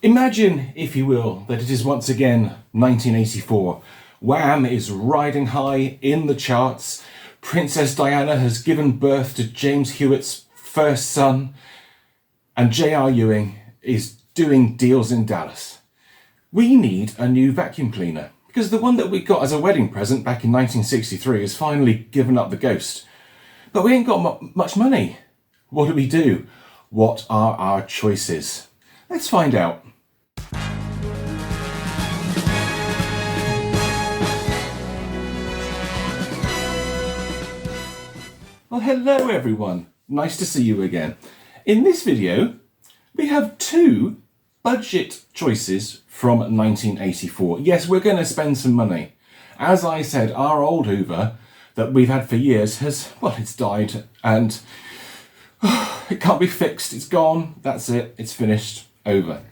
Imagine, if you will, that it is once again 1984. Wham is riding high in the charts. Princess Diana has given birth to James Hewitt's first son. And J.R. Ewing is doing deals in Dallas. We need a new vacuum cleaner because the one that we got as a wedding present back in 1963 has finally given up the ghost. But we ain't got much money. What do we do? What are our choices? Let's find out. Well, hello everyone. Nice to see you again. In this video, we have two budget choices from 1984. Yes, we're going to spend some money. As I said, our old Hoover that we've had for years has, well, it's died and it can't be fixed. It's gone. That's it. It's finished. Over.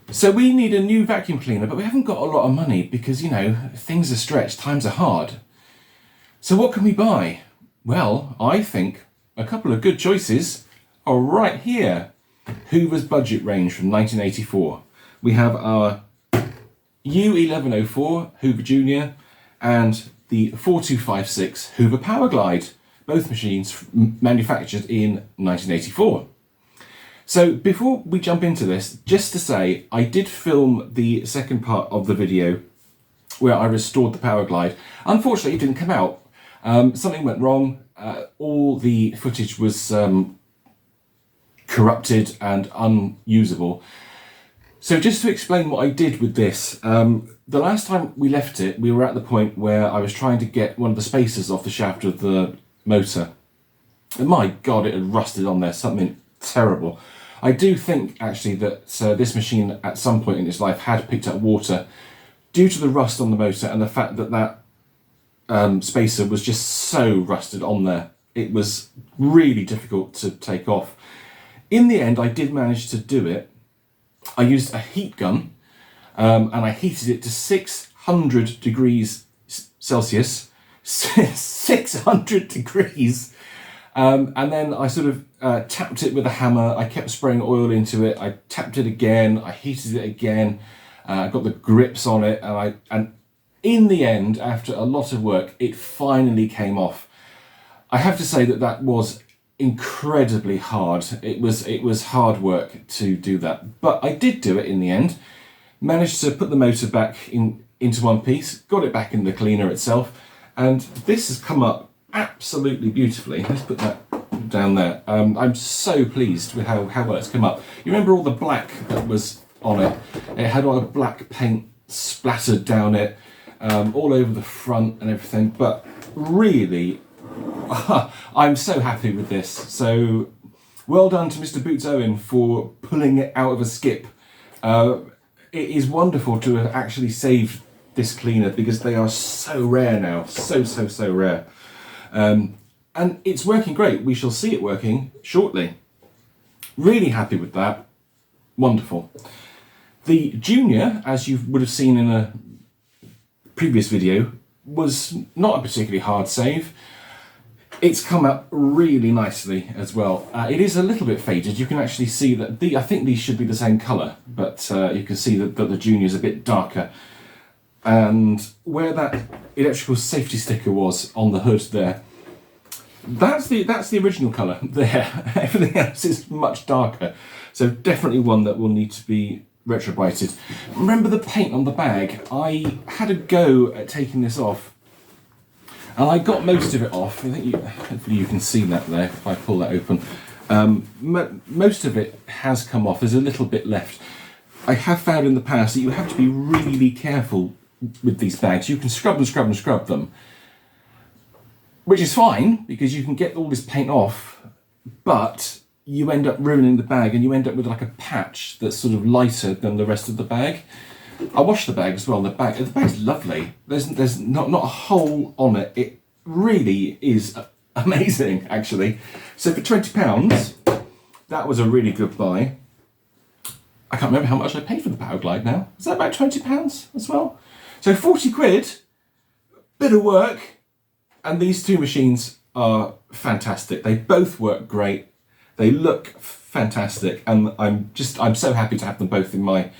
So we need a new vacuum cleaner, but we haven't got a lot of money because, you know, things are stretched, times are hard. So what can we buy? Well, I think a couple of good choices are right here. Hoover's budget range from 1984. We have our U1104 Hoover Junior and the 4256 Hoover Powerglide, both machines manufactured in 1984. So before we jump into this, just to say, I did film the second part of the video where I restored the Powerglide. Unfortunately, it didn't come out. Something went wrong. All the footage was corrupted and unusable. So just to explain what I did with this, the last time we left it, we were at the point where I was trying to get one of the spacers off the shaft of the motor. And my God, it had rusted on there, something terrible. I do think actually that this machine at some point in its life had picked up water due to the rust on the motor and the fact that that spacer was just so rusted on there. It was really difficult to take off. In the end, I did manage to do it. I used a heat gun and I heated it to 600 degrees Celsius. 600 degrees. And then I sort of tapped it with a hammer. I kept spraying oil into it. I tapped it again. I heated it again. I got the grips on it, and in the end, after a lot of work, it finally came off. I have to say that that was incredibly hard. It was hard work to do that, but I did do it in the end. Managed to put the motor back into one piece. Got it back in the cleaner itself, and this has come up absolutely beautifully. Let's put that down there. I'm so pleased with how well it's come up. You remember all the black that was on it? It had all the black paint splattered down it, all over the front and everything, but really, I'm so happy with this. So well done to Mr. Boots Owen for pulling it out of a skip. It is wonderful to have actually saved this cleaner because they are so rare now, so rare. And it's working great. We shall see it working shortly. Really happy with that. Wonderful. The Junior, as you would have seen in a previous video, was not a particularly hard save. It's come out really nicely as well. It is a little bit faded. You can actually see that I think these should be the same colour, but you can see that the Junior is a bit darker. And where that electrical safety sticker was on the hood there, that's the original colour there. Everything else is much darker. So definitely one that will need to be retrobrighted. Remember the paint on the bag? I had a go at taking this off and I got most of it off. I think hopefully you can see that there if I pull that open. Most of it has come off. There's a little bit left. I have found in the past that you have to be really careful with these bags. You can scrub them, which is fine because you can get all this paint off, but you end up ruining the bag and you end up with like a patch that's sort of lighter than the rest of the bag. I washed the bag as well. The bag's lovely. There's not a hole on it. It really is amazing, actually. So for £20, that was a really good buy. I can't remember how much I paid for the Powerglide now. Is that about £20 as well? So 40 quid, bit of work, and these two machines are fantastic. They both work great. They look fantastic, and I'm so happy to have them both in my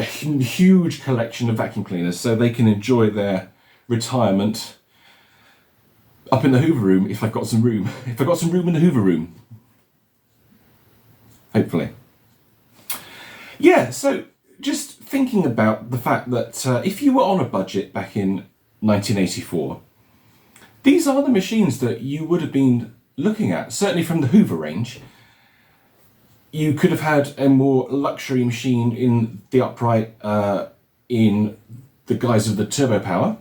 huge collection of vacuum cleaners, so they can enjoy their retirement up in the Hoover room if I've got some room. If I've got some room in the Hoover room. Hopefully. Yeah, so just thinking about the fact that if you were on a budget back in 1984, these are the machines that you would have been looking at, certainly from the Hoover range. You could have had a more luxury machine in the upright in the guise of the Turbo Power,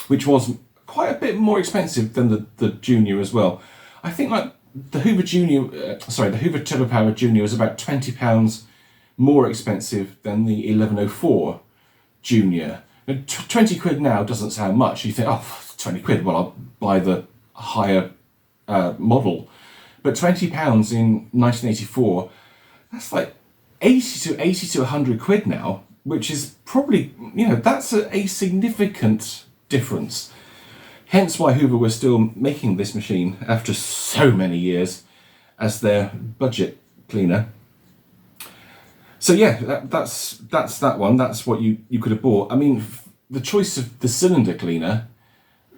which was quite a bit more expensive than the Junior as well. I think like the Hoover Junior, the Hoover Turbo Power Junior was about £20 more expensive than the 1104 Junior. 20 quid now doesn't sound much. You think, oh, 20 quid, well, I'll buy the higher model. But £20 in 1984, that's like 80 to 100 quid now, which is probably, that's a significant difference. Hence why Hoover was still making this machine after so many years as their budget cleaner. So yeah, that's that one. That's what you could have bought. I mean, the choice of the cylinder cleaner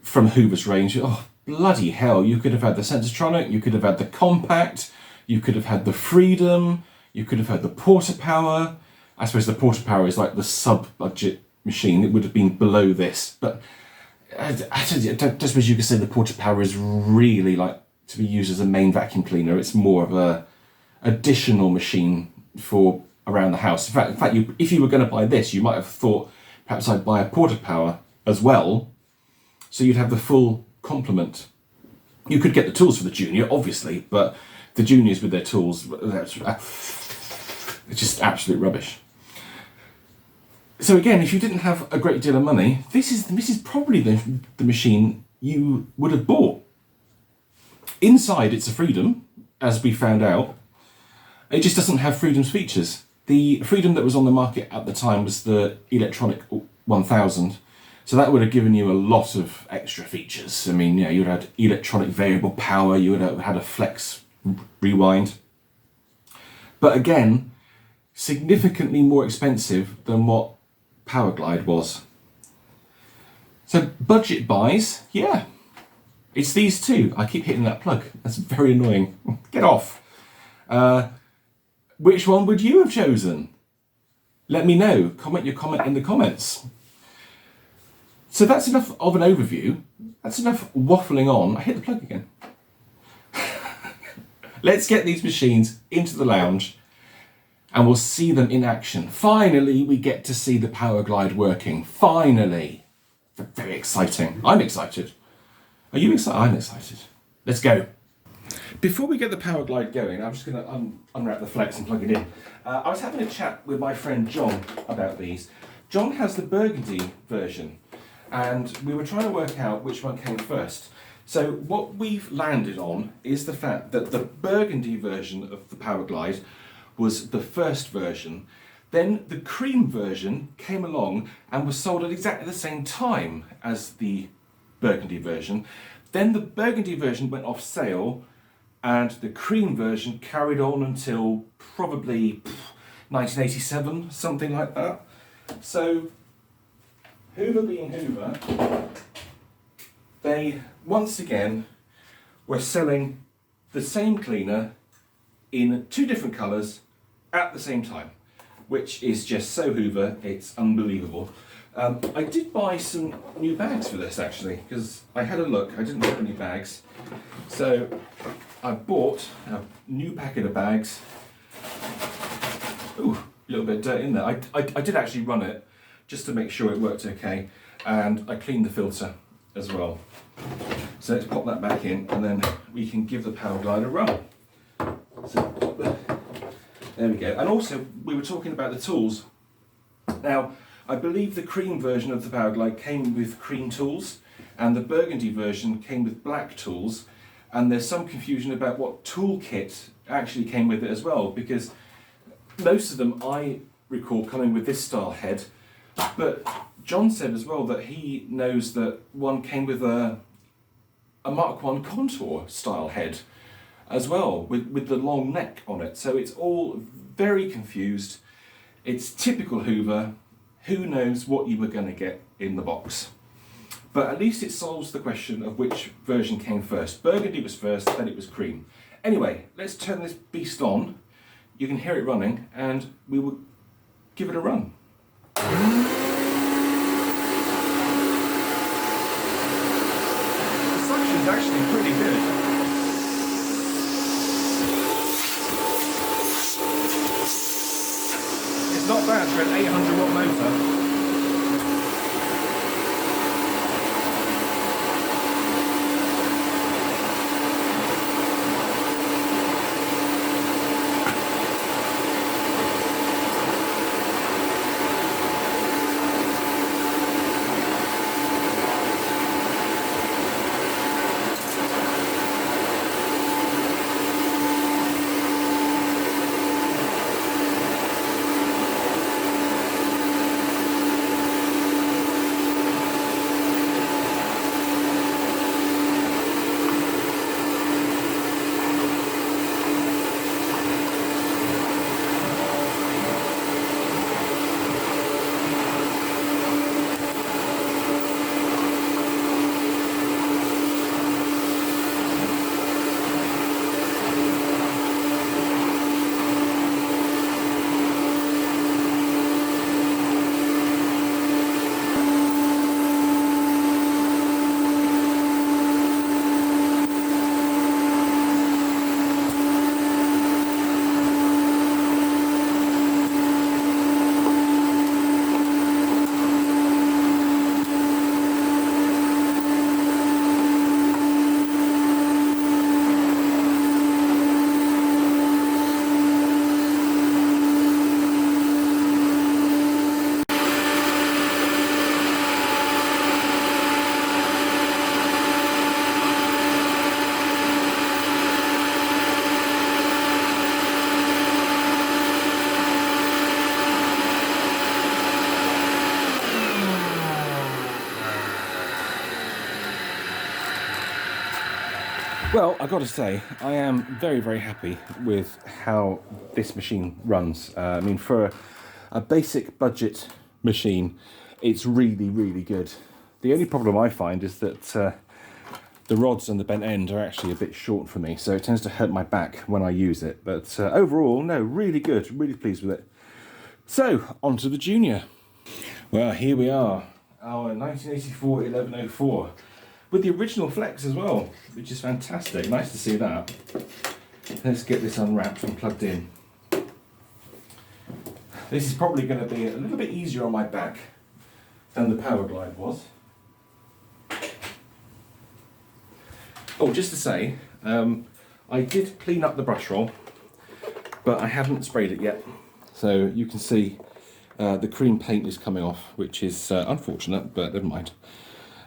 from Hoover's range, oh, bloody hell, you could have had the Sensatronic, you could have had the Compact, you could have had the Freedom, you could have had the Porta Power. I suppose the Porta Power is like the sub-budget machine. It would have been below this, but I don't suppose you could say the Porta Power is really like to be used as a main vacuum cleaner. It's more of a additional machine for around the house. In fact, if you were going to buy this, you might have thought perhaps I'd buy a Porta Power as well, so you'd have the full complement. You could get the tools for the Junior, obviously, but the Juniors with their tools, it's just absolute rubbish. So again, if you didn't have a great deal of money, this is probably the machine you would have bought. Inside, it's a Freedom, as we found out. It just doesn't have Freedom's features. The Freedom that was on the market at the time was the Electronic 1000, so that would have given you a lot of extra features. I mean, you'd have had electronic variable power, you would have had a flex rewind. But again, significantly more expensive than what Powerglide was. So budget buys, yeah, it's these two. I keep hitting that plug. That's very annoying. Get off. Which one would you have chosen? Let me know. Comment your comment in the comments. So that's enough of an overview. That's enough waffling on. I hit the plug again. Let's get these machines into the lounge and we'll see them in action. Finally, we get to see the Powerglide working. Finally. Very exciting. I'm excited. Are you excited? I'm excited. Let's go. Before we get the Powerglide going, I'm just going to unwrap the flex and plug it in. I was having a chat with my friend John about these. John has the burgundy version, and we were trying to work out which one came first. So what we've landed on is the fact that the burgundy version of the Powerglide was the first version. Then the cream version came along and was sold at exactly the same time as the burgundy version. Then the burgundy version went off sale, and the cream version carried on until probably 1987, something like that. So, Hoover being Hoover, they once again were selling the same cleaner in two different colours at the same time, which is just so Hoover, it's unbelievable. I did buy some new bags for this actually, because I had a look, I didn't have any bags. So I bought a new packet of bags. Ooh, a little bit of dirt in there. I did actually run it just to make sure it worked okay, and I cleaned the filter as well. So let's pop that back in and then we can give the Powerglide a run. So there we go. And also we were talking about the tools. Now, I believe the cream version of the Powerglide came with cream tools and the burgundy version came with black tools, and there's some confusion about what toolkit actually came with it as well, because most of them I recall coming with this style head, but John said as well that he knows that one came with a Mark I contour style head, as well, with the long neck on it. So it's all very confused. It's typical Hoover. Who knows what you were going to get in the box? But at least it solves the question of which version came first. Burgundy was first, then it was cream. Anyway, let's turn this beast on. You can hear it running, and we will give it a run. The suction's actually pretty good. It's not bad for an 800 watt motor. Well, I've got to say, I am very, very happy with how this machine runs. I mean, for a basic budget machine, it's really, really good. The only problem I find is that the rods and the bent end are actually a bit short for me, so it tends to hurt my back when I use it. But overall, no, really good, really pleased with it. So, on to the Junior. Well, here we are, our 1984 U1104. With the original flex as well, which is fantastic. Nice to see that. Let's get this unwrapped and plugged in. This is probably going to be a little bit easier on my back than the Powerglide was. Oh, just to say, I did clean up the brush roll, but I haven't sprayed it yet. So you can see the cream paint is coming off, which is unfortunate, but never mind.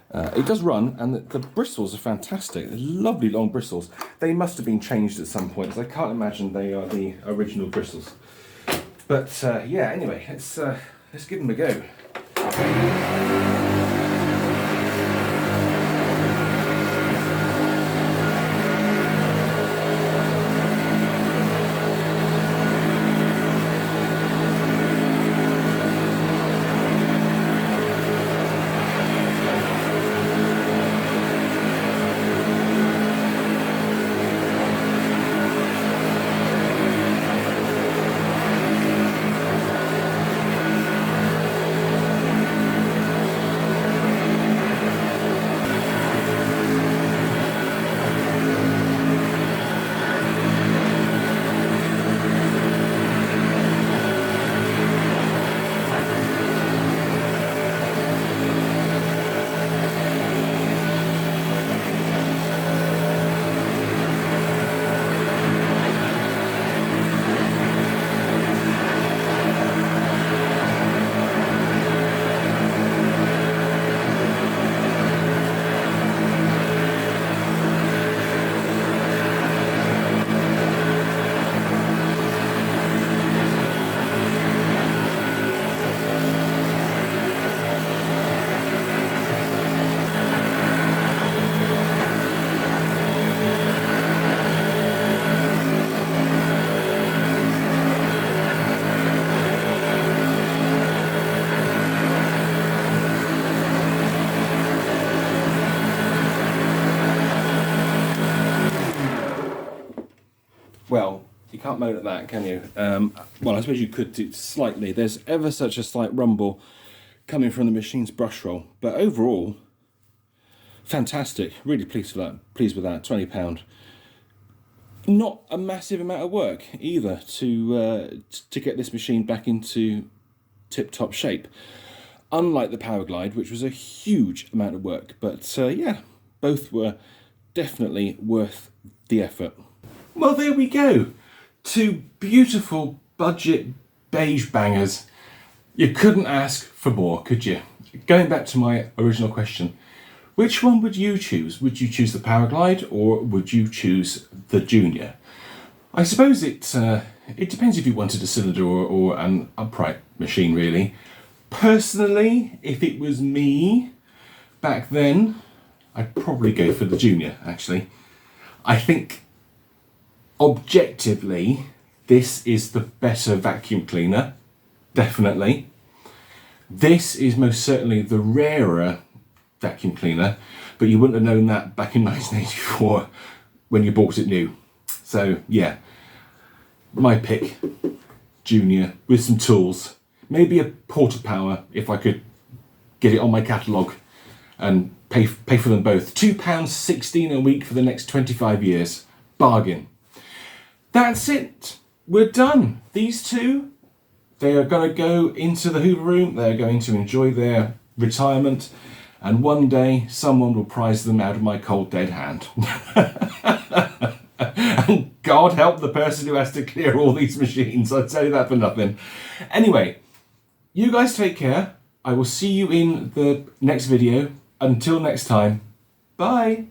It does run, and the bristles are fantastic. They're lovely long bristles. They must have been changed at some point, because I can't imagine they are the original bristles. But yeah, anyway, let's give them a go. can't moan at that, can you? Well, I suppose you could do slightly. There's ever such a slight rumble coming from the machine's brush roll, but overall, fantastic. Really pleased with that. Pleased with that. £20. Not a massive amount of work either to get this machine back into tip-top shape. Unlike the Powerglide, which was a huge amount of work, but yeah, both were definitely worth the effort. Well, there we go. 2 beautiful budget beige bangers. You couldn't ask for more, could you? Going back to my original question, which one would you choose? Would you choose the Powerglide or would you choose the Junior? I suppose it depends if you wanted a cylinder or an upright machine, really. Personally, if it was me back then, I'd probably go for the Junior, actually. I think objectively, this is the better vacuum cleaner, definitely. This is most certainly the rarer vacuum cleaner, but you wouldn't have known that back in 1984 when you bought it new. So yeah, my pick, Junior, with some tools. Maybe a porta power if I could get it on my catalogue and pay for them both. £2.16 a week for the next 25 years. Bargain. That's it. We're done. These two, they are going to go into the Hoover room. They're going to enjoy their retirement. And one day, someone will prize them out of my cold, dead hand. And God help the person who has to clear all these machines. I'd say that for nothing. Anyway, you guys take care. I will see you in the next video. Until next time, bye.